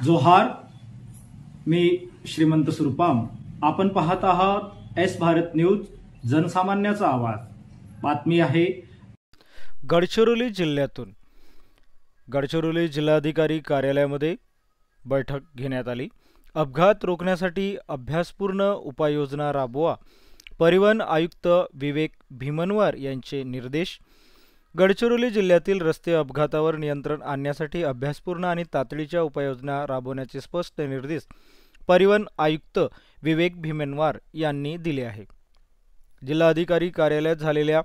जोहार, मी श्रीमंत सुरपाम। आपण पाहत आहात एस भारत न्यूज, जनसामान्याचा आवाज। बातमी आहे गडचिरोली जिल्ह्यातून। गडचिरोली जिल्हाधिकारी कार्यालयामध्ये बैठक घेण्यात आली। अपघात रोखण्यासाठी अभ्यासपूर्ण उपाययोजना राबवा, परिवहन आयुक्त विवेक भीमनवार यांचे निर्देश। गडचिरोली जिल्ह्यातील रस्ते अपघातावर नियंत्रण आणण्यासाठी अभ्यासपूर्ण आणि तातडीच्या उपाययोजना राबवण्याचे स्पष्ट निर्देश परिवहन आयुक्त विवेक भीमनवार यांनी दिले आहे। जिल्हाधिकारी कार्यालयात झालेल्या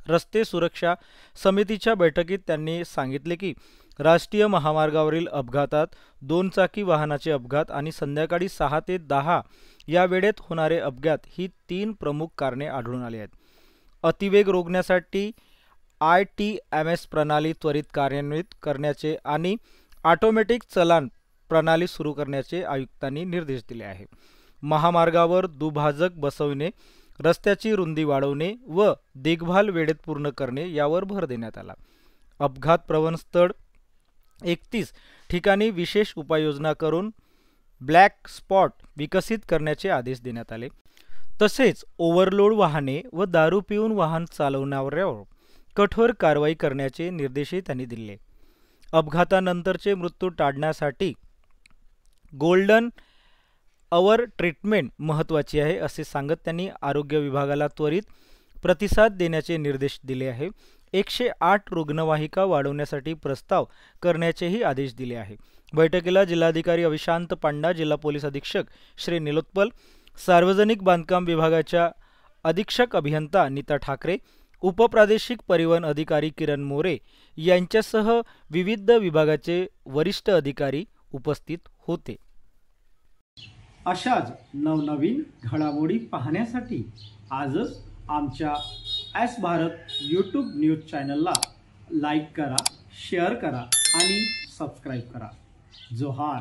रस्ते सुरक्षा समितीच्या बैठकीत त्यांनी सांगितले की राष्ट्रीय महामार्गावरील अपघातात 2 चाकी वाहनाचे अपघात आणि संध्याकाळी 6 ते 10 या वेळेत होणारे अपघात ही 3 प्रमुख कारणे आढळून आली आहेत। अतिवेग रोखण्यासाठी ITMS प्रणाली त्वरित कार्यान्वित करण्याचे आणि ऑटोमॅटिक चलान प्रणाली सुरू करण्याचे आयुक्तांनी निर्देश दिले आहे। महामार्गावर दुभाजक बसविणे, रस्त्याची रुंदी वाढवणे व देखभाल वेळेत पूर्ण करणे यावर भर देण्यात आला। अपघात प्रवण स्थळ 31 ठिकाणी विशेष उपाययोजना करून ब्लॅक स्पॉट विकसित करण्याचे आदेश देण्यात आले। तसेच ओव्हरलोड वाहने व दारू पिऊन वाहन चालवणाऱ्यावर कठोर कारवाई करण्याचे निर्देशही त्यांनी दिले। अपघातानंतरचे मृत्यू टाळण्यासाठी गोल्डन अवर ट्रीटमेंट महत्त्वाची आहे असे सांगत त्यांनी आरोग्य विभागाला त्वरित प्रतिसाद देण्याचे निर्देश दिले आहे। 108 रुग्णवाहिका वाढवण्यासाठी प्रस्ताव करण्याचेही आदेश दिले आहे। बैठकीला जिल्हाधिकारी अविशांत पांडा, जिल्हा पोलीस अधीक्षक श्री निलोत्पल, सार्वजनिक बांधकाम विभागाच्या अधीक्षक अभियंता नीता ठाकरे, उपप्रादेशिक परिवहन अधिकारी किरण मोरे यांच्यासह विविध विभागाचे वरिष्ठ अधिकारी उपस्थित होते। अशाच नवनवीन घडामोडी पाहण्यासाठी आजच आमच्या एस भारत यूट्यूब न्यूज चॅनलला लाईक करा, शेअर करा आणि सबस्क्राईब करा। जोहार।